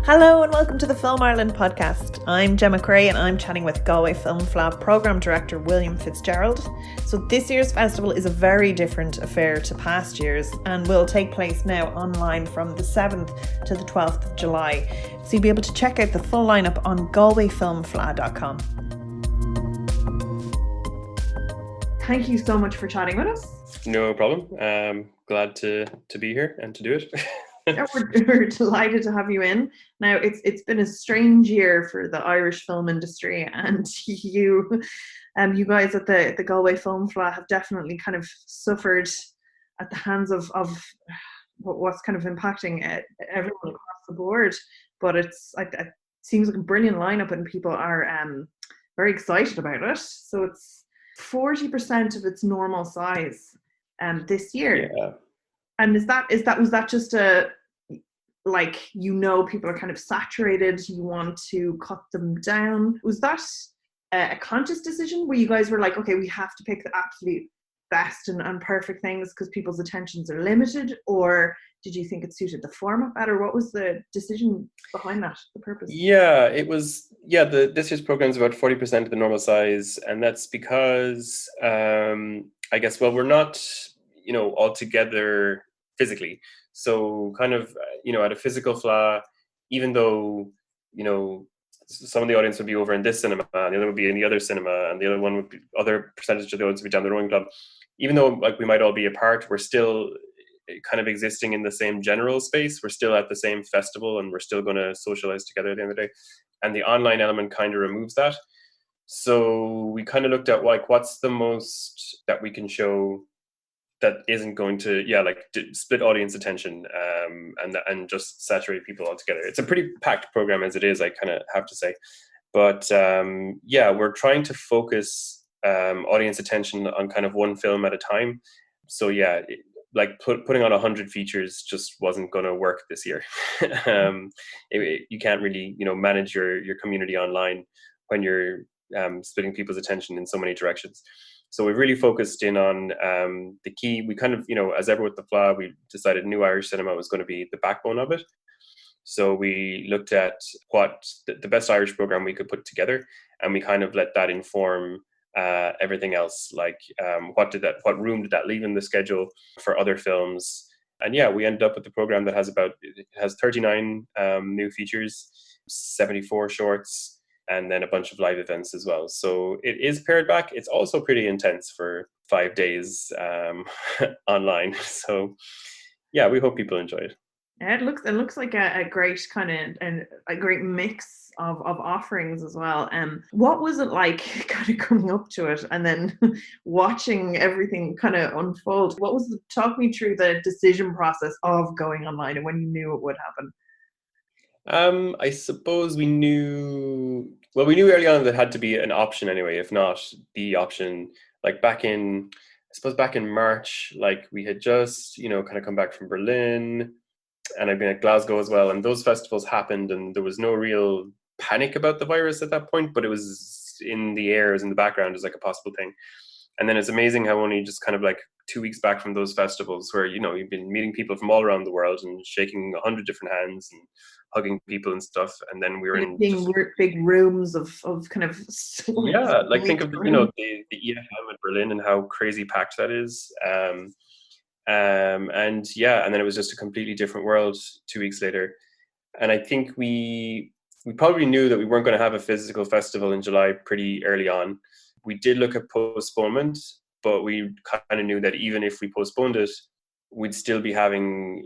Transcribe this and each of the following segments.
Hello and welcome to the Film Ireland podcast. I'm Gemma Creagh and I'm chatting with Galway Film Fleadh Programme Director Will Fitzgerald. So this year's festival is a very different affair to past years and will take place now online from the 7th to the 12th of July. So you'll be able to check out the full lineup on galwayfilmfleadh.com. Thank you so much for chatting with us. No problem. Glad to be here and to do it. Yeah, we're delighted to have you in. Now, it's been a strange year for the Irish film industry, and you guys at the Galway Film Fleadh have definitely kind of suffered at the hands of what's kind of impacting everyone across the board. But it's like it seems like a brilliant lineup, and people are very excited about it. So it's 40% of its normal size this year. Yeah. And was that just people are kind of saturated, you want to cut them down? Was that a conscious decision where you guys were like, okay, we have to pick the absolute best and perfect things because people's attentions are limited? Or did you think it suited the format better? What was the decision behind that, the purpose? Yeah, it was, this year's program is about 40% of the normal size. And that's because, we're not, all together physically. So kind of, at a physical Fleadh, even though, some of the audience would be over in this cinema, and the other would be in the other cinema, and the other one would be, other percentage of the audience would be down the rowing club. Even though like we might all be apart, we're still kind of existing in the same general space. We're still at the same festival and we're still going to socialize together at the end of the day. And the online element kind of removes that. So we kind of looked at like, what's the most that we can show that isn't going to split audience attention and just saturate people altogether. It's a pretty packed program as it is, I kind of have to say, but we're trying to focus audience attention on kind of one film at a time. So putting on 100 features just wasn't going to work this year. You can't really manage your community online when you're splitting people's attention in so many directions. So we really focused in on the key. We kind of, as ever with the Fleadh, we decided New Irish Cinema was going to be the backbone of it. So we looked at what the best Irish program we could put together, and we kind of let that inform everything else. Like what room did that leave in the schedule for other films? And we ended up with a program that has 39 new features, 74 shorts, and then a bunch of live events as well. So it is pared back. It's also pretty intense for 5 days online. So we hope people enjoy it. It looks like a great kind of and a great mix of offerings as well. What was it like kind of coming up to it and then watching everything kind of unfold? Talk me through the decision process of going online and when you knew it would happen. I suppose we knew early on that had to be an option anyway, if not the option. Like back in March, like we had just, kind of come back from Berlin, and I've been at Glasgow as well. And those festivals happened and there was no real panic about the virus at that point, but it was in the air, it was in the background as like a possible thing. And then it's amazing how only just kind of like 2 weeks back from those festivals where, you've been meeting people from all around the world and shaking 100 different hands and hugging people and stuff. And then we were in big rooms of kind of... like think of, the EFM at Berlin and how crazy packed that is. And then it was just a completely different world 2 weeks later. And I think we probably knew that we weren't going to have a physical festival in July pretty early on. We did look at postponement, but we kind of knew that even if we postponed it, we'd still be having,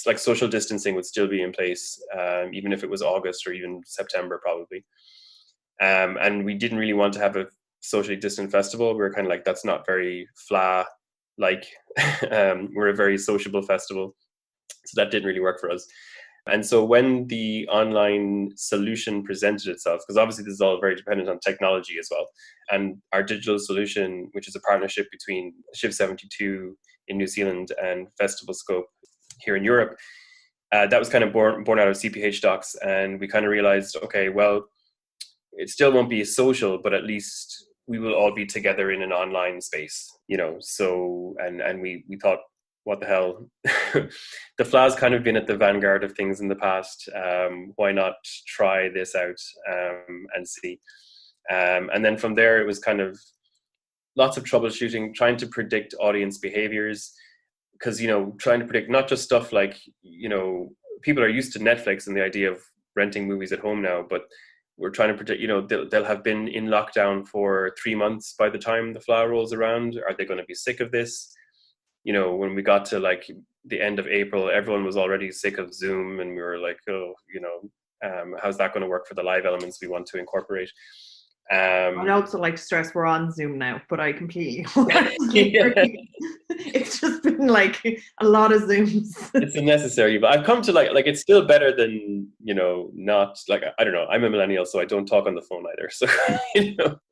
like, social distancing would still be in place, even if it was August or even September probably. And we didn't really want to have a socially distant festival. We were kind of like, that's not very Fleadh-like. We're a very sociable festival. So that didn't really work for us. And so when the online solution presented itself, because obviously this is all very dependent on technology as well, and our digital solution, which is a partnership between Shiv 72 in New Zealand and Festival Scope here in Europe, that was kind of born out of CPH Docs. And we kind of realized, okay, well, it still won't be social, but at least we will all be together in an online space, So, and we thought what the hell? The Fleadh's kind of been at the vanguard of things in the past. Why not try this out and see? And then from there, it was kind of lots of troubleshooting, trying to predict audience behaviors. Because, trying to predict not just stuff like, people are used to Netflix and the idea of renting movies at home now, but we're trying to predict, they'll have been in lockdown for 3 months by the time the Fleadh rolls around. Are they going to be sick of this? When we got to like the end of April, everyone was already sick of Zoom, and we were like, oh, how's that going to work for the live elements we want to incorporate? I'd also like to stress we're on Zoom now, but I completely Yeah. It's just been like a lot of Zooms. It's unnecessary, but I've come to like it's still better than, not like, I don't know, I'm a millennial, so I don't talk on the phone either. So,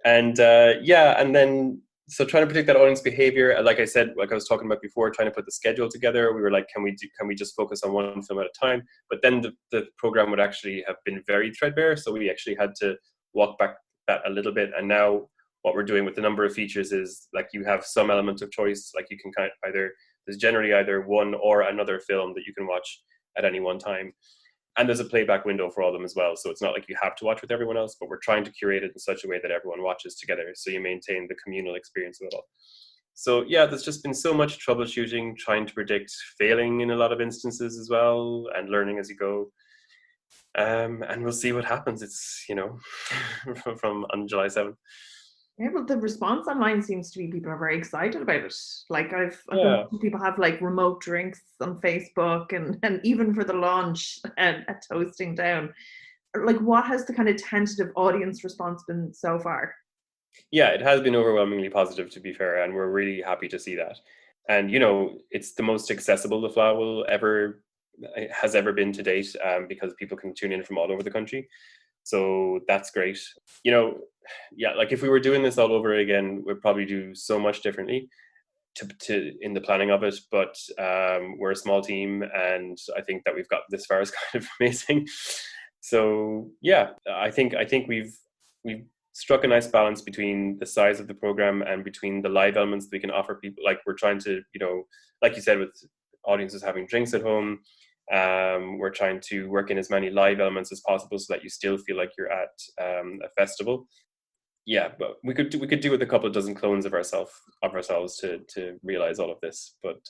and and then, so trying to predict that audience behavior, like I said, like I was talking about before, trying to put the schedule together, we were like, can we just focus on one film at a time? But then the program would actually have been very threadbare, so we actually had to walk back that a little bit. And now what we're doing with the number of features is like you have some element of choice. Like you can kind of there's generally either one or another film that you can watch at any one time. And there's a playback window for all of them as well. So it's not like you have to watch with everyone else, but we're trying to curate it in such a way that everyone watches together. So you maintain the communal experience of it all. So yeah, there's just been so much troubleshooting, trying to predict, failing in a lot of instances as well, and learning as you go. And we'll see what happens. It's, from on July 7th. Yeah, but the response online seems to be people are very excited about it. Like I've people have like remote drinks on Facebook and even for the launch at Toasting Down. Like, what has the kind of tentative audience response been so far? Yeah, it has been overwhelmingly positive, to be fair, and we're really happy to see that. And it's the most accessible the Fleadh has ever been to date, because people can tune in from all over the country. So that's great. Like if we were doing this all over again, we'd probably do so much differently to in the planning of it. But we're a small team, and I think that we've got this far is kind of amazing. So yeah, I think we've struck a nice balance between the size of the program and between the live elements that we can offer people. Like we're trying to, like you said, with audiences having drinks at home, we're trying to work in as many live elements as possible so that you still feel like you're at a festival. Yeah, but we could do with a couple of dozen clones of ourselves to realize all of this. But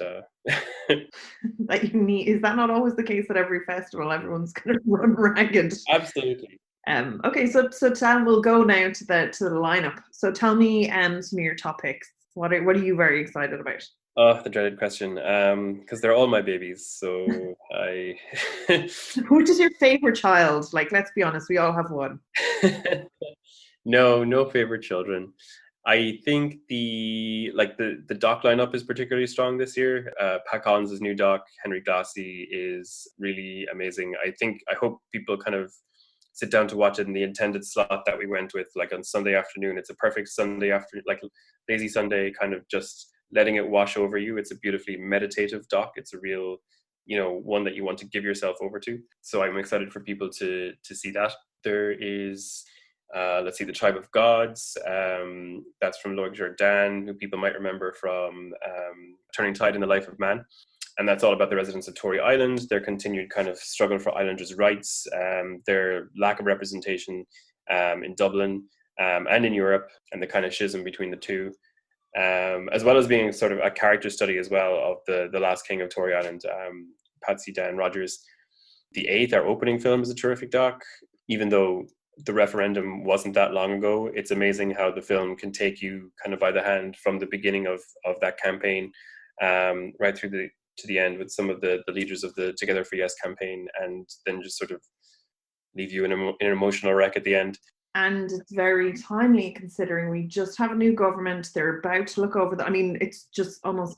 is that not always the case at every festival? Everyone's going to run ragged. Absolutely. Okay, so we'll go now to the lineup. So tell me some of your top picks. What are you very excited about? Oh, the dreaded question. Because they're all my babies. So Which is your favorite child? Like, let's be honest, we all have one. No favorite children. I think the doc lineup is particularly strong this year. Pat Collins' new doc, Henry Glassy, is really amazing. I hope people kind of sit down to watch it in the intended slot that we went with, like on Sunday afternoon. It's a perfect Sunday afternoon, like lazy Sunday, kind of just letting it wash over you. It's a beautifully meditative doc. It's a real, one that you want to give yourself over to. So I'm excited for people to see that. There is, let's see, The Tribe of Gods. That's from Loic Jourdain, who people might remember from Turning Tide in the Life of Man. And that's all about the residents of Tory Island, their continued kind of struggle for islanders' rights, their lack of representation in Dublin and in Europe, and the kind of schism between the two, as well as being sort of a character study as well of the last king of Tory Island, Patsy Dan Rogers. The Eighth, our opening film, is a terrific doc. Even though the referendum wasn't that long ago, it's amazing how the film can take you kind of by the hand from the beginning of that campaign right through to the end with some of the leaders of the Together for Yes campaign, and then just sort of leave you in an emotional wreck at the end. And it's very timely considering we just have a new government. They're about to look over it's just almost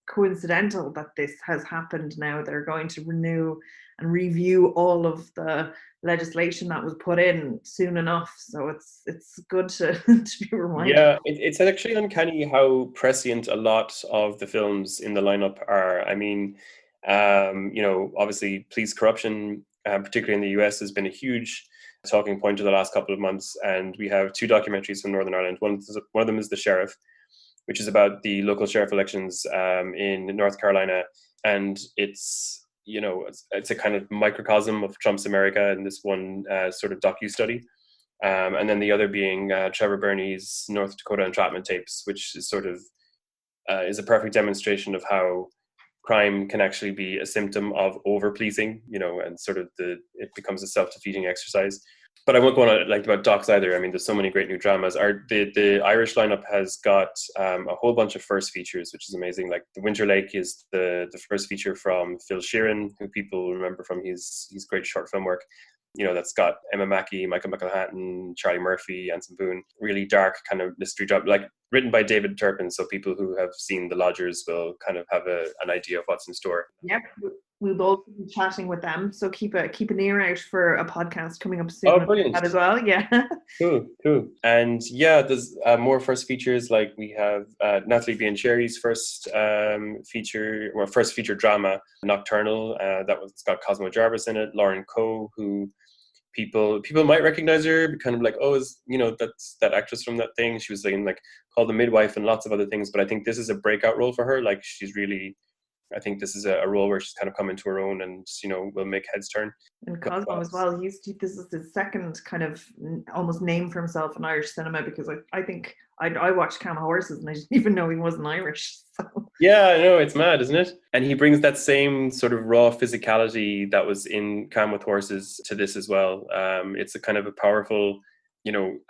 coincidental that this has happened now. They're going to renew and review all of the legislation that was put in soon enough. So it's good to be reminded. Yeah, it's actually uncanny how prescient a lot of the films in the lineup are. I mean, obviously police corruption, particularly in the US, has been a huge talking point of the last couple of months. And we have two documentaries from Northern Ireland. One of them is The Sheriff, which is about the local sheriff elections in North Carolina, and it's it's a kind of microcosm of Trump's America in this one sort of docu-study. And then the other being Trevor Burney's North Dakota entrapment tapes, which is sort of is a perfect demonstration of how crime can actually be a symptom of over-policing, and sort of it becomes a self-defeating exercise. But I won't go on like about docs either. I mean, there's so many great new dramas. The Irish lineup has got a whole bunch of first features, which is amazing. Like The Winter Lake is the first feature from Phil Sheeran, who people remember from his great short film work. That's got Emma Mackey, Michael McElhatton, Charlie Murphy, Anson Boone. Really dark kind of mystery drama, like written by David Turpin. So people who have seen The Lodgers will kind of have an idea of what's in store. Yep, we'll both be chatting with them. So keep an ear out for a podcast coming up soon. Oh, brilliant! That as well, yeah. Cool. And yeah, there's more first features. Like we have Natalie Biancheri's first feature drama, Nocturnal. It's got Cosmo Jarvis in it. Lauren Coe, who people might recognize her, kind of like, that's that actress from that thing. She was in like Called the Midwife and lots of other things. But I think this is a breakout role for her. Like I think this is a role where she's kind of come into her own and, will make heads turn. And Cosmo as well. This is his second kind of almost name for himself in Irish cinema, because I think I watched Cam Horses and I didn't even know he wasn't Irish. So. Yeah, I know, it's mad, isn't it? And he brings that same sort of raw physicality that was in Cam with Horses to this as well. It's a kind of a powerful,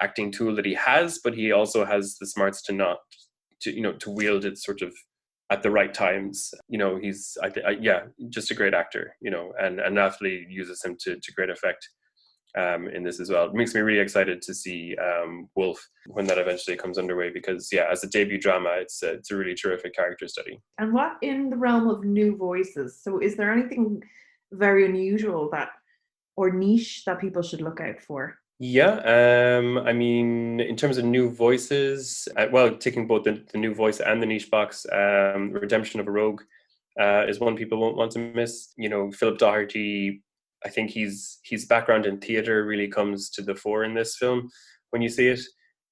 acting tool that he has, but he also has the smarts to wield it sort of at the right times. He's just a great actor, and Natalie uses him to great effect in this as well. It makes me really excited to see Wolf when that eventually comes underway, because as a debut drama, it's a really terrific character study. And what in the realm of new voices? So is there anything very unusual or niche that people should look out for? Yeah, I mean, in terms of new voices, taking both the new voice and the niche box, Redemption of a Rogue is one people won't want to miss. Philip Doherty, I think his background in theatre really comes to the fore in this film. When you see it,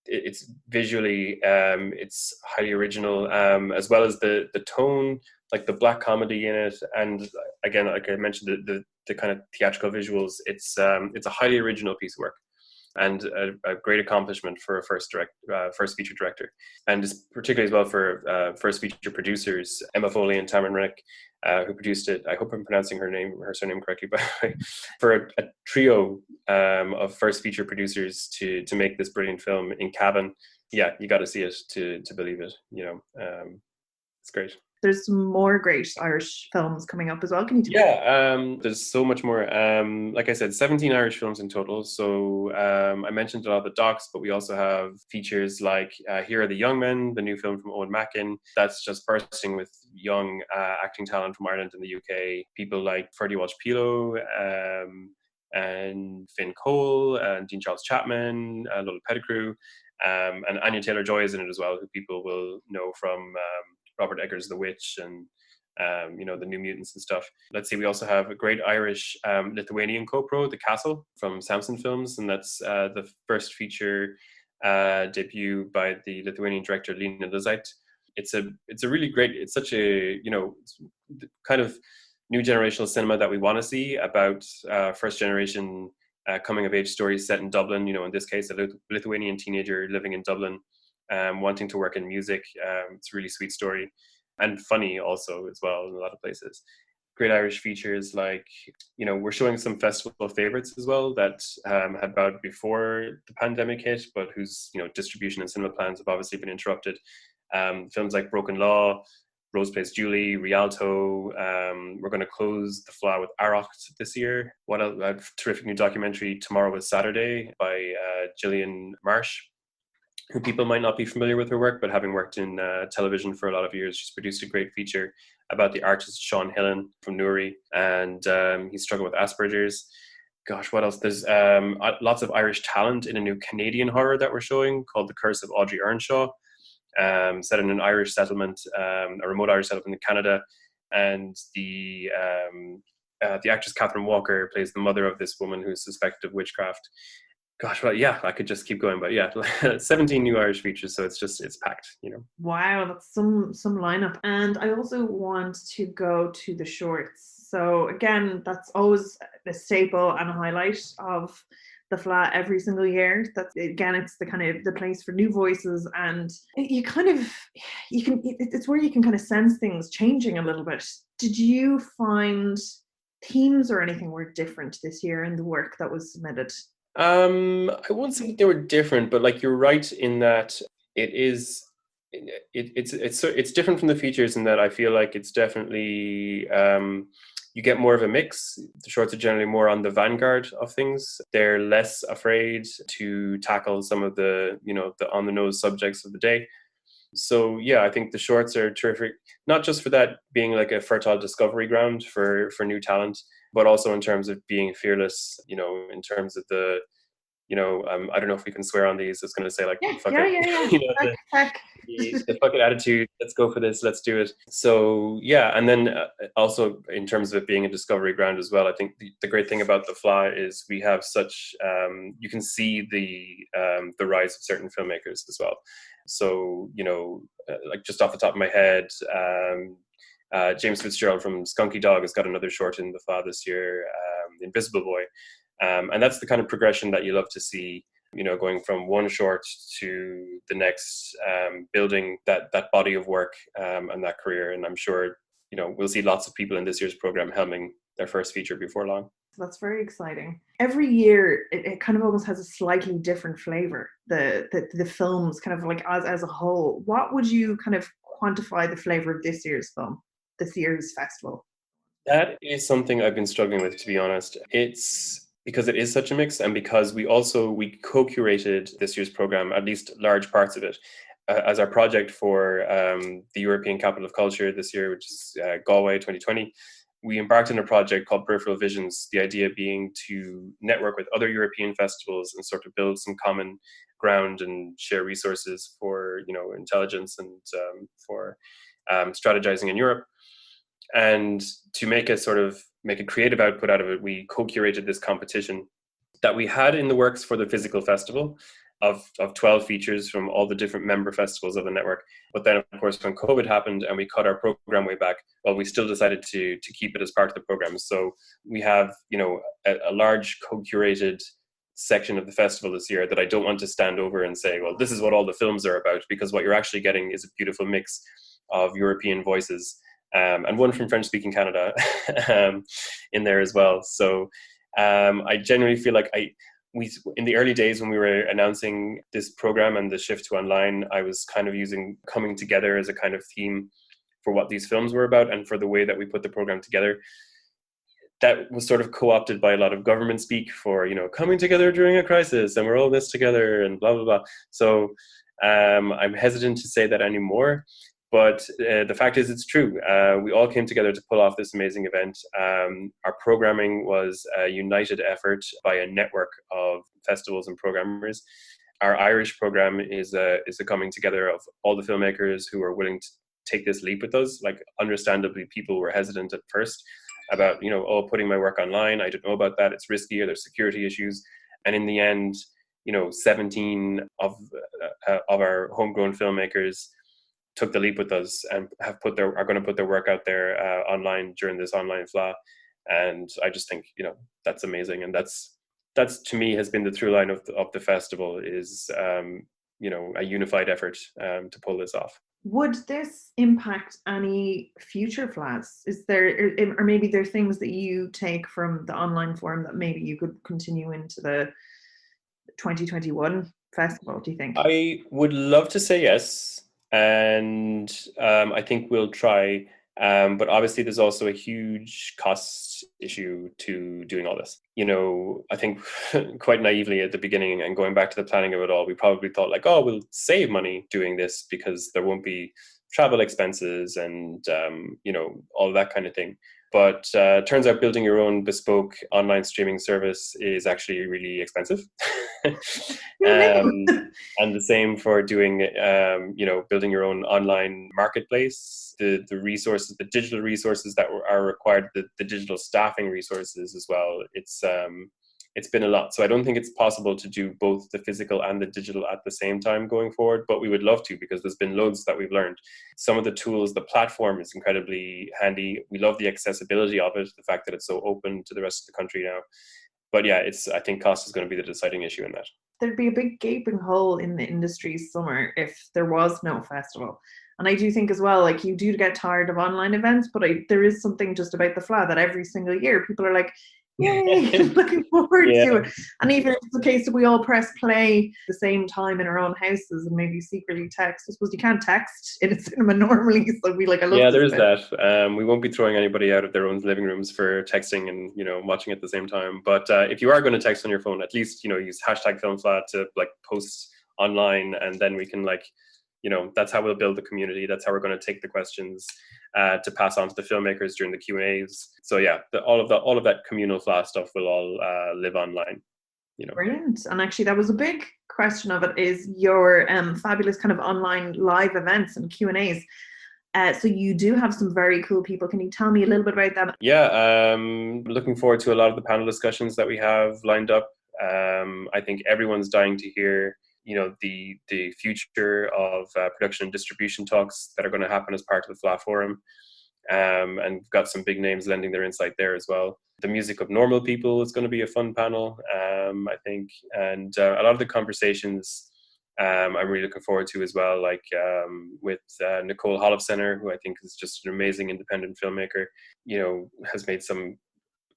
it's visually, it's highly original, as well as the tone, like the black comedy in it, and again, like I mentioned, the kind of theatrical visuals. It's a highly original piece of work, and a great accomplishment for a first feature director, and particularly as well for first feature producers, Emma Foley and Tamron Rennick, who produced it. I hope I'm pronouncing her surname correctly, by the way. For a trio of first feature producers to make this brilliant film in Cavan, you got to see it to believe it. It's great. There's some more great Irish films coming up as well. Can you tell me? There's so much more. Like I said, 17 Irish films in total. So I mentioned a lot of the docs, but we also have features like Here Are the Young Men, the new film from Owen Mackin. That's just bursting with young acting talent from Ireland and the UK. People like Ferdy Walsh-Pilo, and Finn Cole, and Dean Charles Chapman, Lola Pettigrew, and Anya Taylor-Joy is in it as well, who people will know from Robert Eggers' The Witch and the New Mutants and stuff. Let's see, we also have a great Irish Lithuanian co-pro, The Castle, from Samson Films, and that's the first feature debut by the Lithuanian director Lina Lizait. It's a really great, it's such a kind of new generational cinema that we want to see about first generation coming of age stories set in Dublin. In this case, a Lithuanian teenager living in Dublin, wanting to work in music. It's a really sweet story and funny also as well in a lot of places. Great Irish features like, we're showing some festival favorites as well that had bowed before the pandemic hit, but whose distribution and cinema plans have obviously been interrupted. Films like Broken Law, Rose Plays Julie, Rialto. We're going to close the Fleadh with Arrocht this year. What a terrific new documentary, Tomorrow is Saturday, by Gillian Marsh, who people might not be familiar with her work, but having worked in television for a lot of years, she's produced a great feature about the artist Sean Hillen from Newry, and he struggled with Asperger's. Gosh, what else? There's lots of Irish talent in a new Canadian horror that we're showing called The Curse of Audrey Earnshaw, set in an Irish settlement, a remote Irish settlement in Canada, and the actress Catherine Walker plays the mother of this woman who is suspected of witchcraft. Gosh, well, yeah, I could just keep going, but yeah, 17 new Irish features, so it's packed, you know. Wow, that's some lineup. And I also want to go to the shorts. So again, that's always a staple and a highlight of the Fleadh every single year. That's again, it's the kind of the place for new voices, and you kind of you can it's where you can kind of sense things changing a little bit. Did you find themes or anything were different this year in the work that was submitted? I won't say they were different, but like you're right in that it is. It's different from the features in that I feel like it's definitely you get more of a mix. The shorts are generally more on the vanguard of things. They're less afraid to tackle some of the the on the nose subjects of the day. So yeah, I think the shorts are terrific, not just for that being like a fertile discovery ground for new talent, but also in terms of being fearless. In terms of the I don't know if we can swear on these. It's going to say like Yeah, fuck yeah, it, yeah, yeah. the, Heck, the fuck it attitude. Let's go for this. Let's do it. So yeah, and then also in terms of it being a discovery ground as well, I think the great thing about the Fleadh is we have such you can see the rise of certain filmmakers as well. So like just off the top of my head, James Fitzgerald from Skunky Dog has got another short in the Fleadh this year, Invisible Boy, and that's the kind of progression that you love to see. Going from one short to the next, building that body of work and that career. And I'm sure we'll see lots of people in this year's program helming their first feature before long. That's very exciting. Every year, it kind of almost has a slightly different flavor. The films, kind of like as a whole. What would you kind of quantify the flavor of this year's film, this year's festival? That is something I've been struggling with, to be honest. It's because it is such a mix, and because we co-curated this year's program, at least large parts of it, as our project for the European Capital of Culture this year, which is Galway 2020. We embarked on a project called Peripheral Visions, the idea being to network with other European festivals and sort of build some common ground and share resources for intelligence and for strategizing in Europe. And to make a creative output out of it, we co-curated this competition that we had in the works for the physical festival of 12 features from all the different member festivals of the network. But then, of course, when COVID happened and we cut our program way back, well, we still decided to keep it as part of the program. So we have, a large co-curated section of the festival this year that I don't want to stand over and say, well, this is what all the films are about, because what you're actually getting is a beautiful mix of European voices, and one from French-speaking Canada in there as well. So I genuinely feel like we in the early days when we were announcing this program and the shift to online, I was kind of using coming together as a kind of theme for what these films were about and for the way that we put the program together. That was sort of co-opted by a lot of government speak for, coming together during a crisis and we're all this together and blah, blah, blah. So I'm hesitant to say that anymore. But the fact is, it's true. We all came together to pull off this amazing event. Our programming was a united effort by a network of festivals and programmers. Our Irish program is a coming together of all the filmmakers who are willing to take this leap with us. Like, understandably, people were hesitant at first about, putting my work online. I don't know about that. It's risky, or there's security issues. And in the end, 17 of our homegrown filmmakers took the leap with us and are going to put their work out there online during this online Fleadh. And I just think, that's amazing. And that's to me has been the through line of the festival is, a unified effort to pull this off. Would this impact any future Fleadhs? Is there, or maybe there are things that you take from the online forum that maybe you could continue into the 2021 festival, do you think? I would love to say yes. And I think we'll try. But obviously, there's also a huge cost issue to doing all this. I think quite naively at the beginning and going back to the planning of it all, we probably thought like, oh, we'll save money doing this because there won't be travel expenses and, all that kind of thing. But turns out building your own bespoke online streaming service is actually really expensive. And the same for doing, building your own online marketplace, the resources, the digital resources that are required, the digital staffing resources as well. it's been a lot. So I don't think it's possible to do both the physical and the digital at the same time going forward, but we would love to, because there's been loads that we've learned. Some of the tools, the platform is incredibly handy. We love the accessibility of it, the fact that it's so open to the rest of the country now. But yeah, I think cost is going to be the deciding issue in that. There'd be a big gaping hole in the industry's summer if there was no festival. And I do think as well, like, you do get tired of online events, but there is something just about the Fleadh that every single year people are like, yay, looking forward to it. And even if it's the case that we all press play the same time in our own houses and maybe secretly text. I suppose you can't text in a cinema normally, so we like, I love there's that. We won't be throwing anybody out of their own living rooms for texting and, you know, watching at the same time. But if you are going to text on your phone, at least, you know, use hashtag FilmFleadh to like post online, and then we can, like, you know, that's how we'll build the community. That's how we're going to take the questions to pass on to the filmmakers during the Q&As. So yeah, all of that communal Fleadh stuff will all live online. You know. Brilliant. And actually, that was a big question of it, is your fabulous kind of online live events and Q&As. So you do have some very cool people. Can you tell me a little bit about them? Yeah, looking forward to a lot of the panel discussions that we have lined up. I think everyone's dying to hear, you know, the future of production and distribution talks that are going to happen as part of the Fleadh Forum. And we've got some big names lending their insight there as well. The music of normal people is going to be a fun panel, I think. And a lot of the conversations I'm really looking forward to as well, like with Nicole Hollofsener, who I think is just an amazing independent filmmaker, you know, has made some,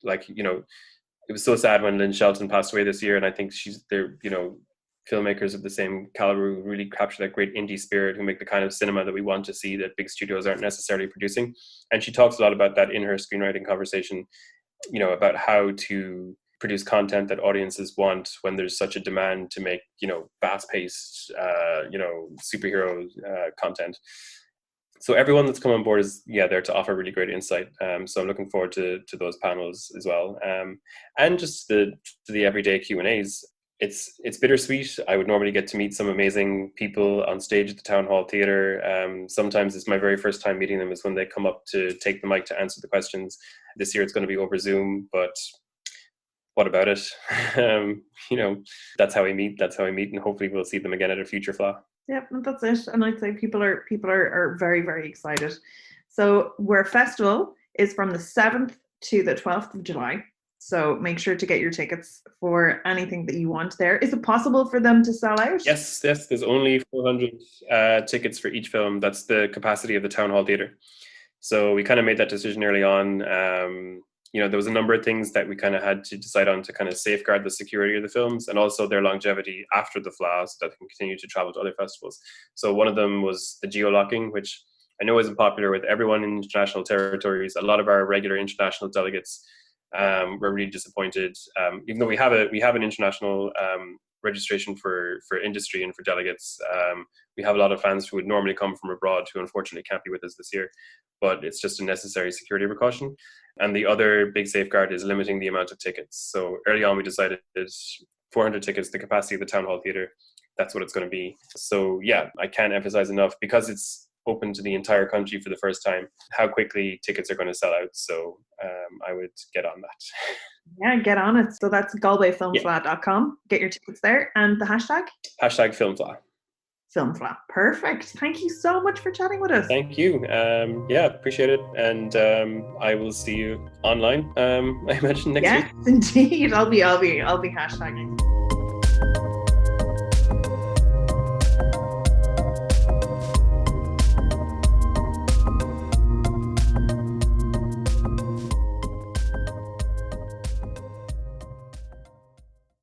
like, you know, it was so sad when Lynn Shelton passed away this year, and I think they're, you know, filmmakers of the same caliber who really capture that great indie spirit, who make the kind of cinema that we want to see that big studios aren't necessarily producing. And she talks a lot about that in her screenwriting conversation, you know, about how to produce content that audiences want when there's such a demand to make, you know, fast-paced, you know, superhero content. So everyone that's come on board is there to offer really great insight. So I'm looking forward to those panels as well, and just the everyday Q&As. It's bittersweet. I would normally get to meet some amazing people on stage at the Town Hall Theatre. Sometimes it's my very first time meeting them is when they come up to take the mic to answer the questions. This year it's going to be over Zoom, but what about it? You know, that's how we meet, and hopefully we'll see them again at a future Fleadh. Yeah, that's it. And I'd say people are very, very excited. So our festival is from the 7th to the 12th of July. So make sure to get your tickets for anything that you want there. Is it possible for them to sell out? Yes. There's only 400 tickets for each film. That's the capacity of the Town Hall Theatre. So we kind of made that decision early on. You know, there was a number of things that we kind of had to decide on to kind of safeguard the security of the films and also their longevity after the Fleadh, so that they can continue to travel to other festivals. So one of them was the geolocking, which I know isn't popular with everyone in international territories. A lot of our regular international delegates we're really disappointed, even though we have an international registration for industry and for delegates. We have a lot of fans who would normally come from abroad who unfortunately can't be with us this year, but it's just a necessary security precaution. And the other big safeguard is limiting the amount of tickets. So early on we decided 400 tickets, the capacity of the Town Hall Theatre, that's what it's going to be. So yeah, I can't emphasize enough, because it's open to the entire country for the first time, how quickly tickets are going to sell out. So I would get on that. Yeah, get on it. So that's galwayfilmfleadh.com. Get your tickets there. And the hashtag? Hashtag FilmFleadh. FilmFleadh. Perfect. Thank you so much for chatting with us. Thank you. Appreciate it. And I will see you online, I imagine, next week. Yes, indeed. I'll be hashtagging.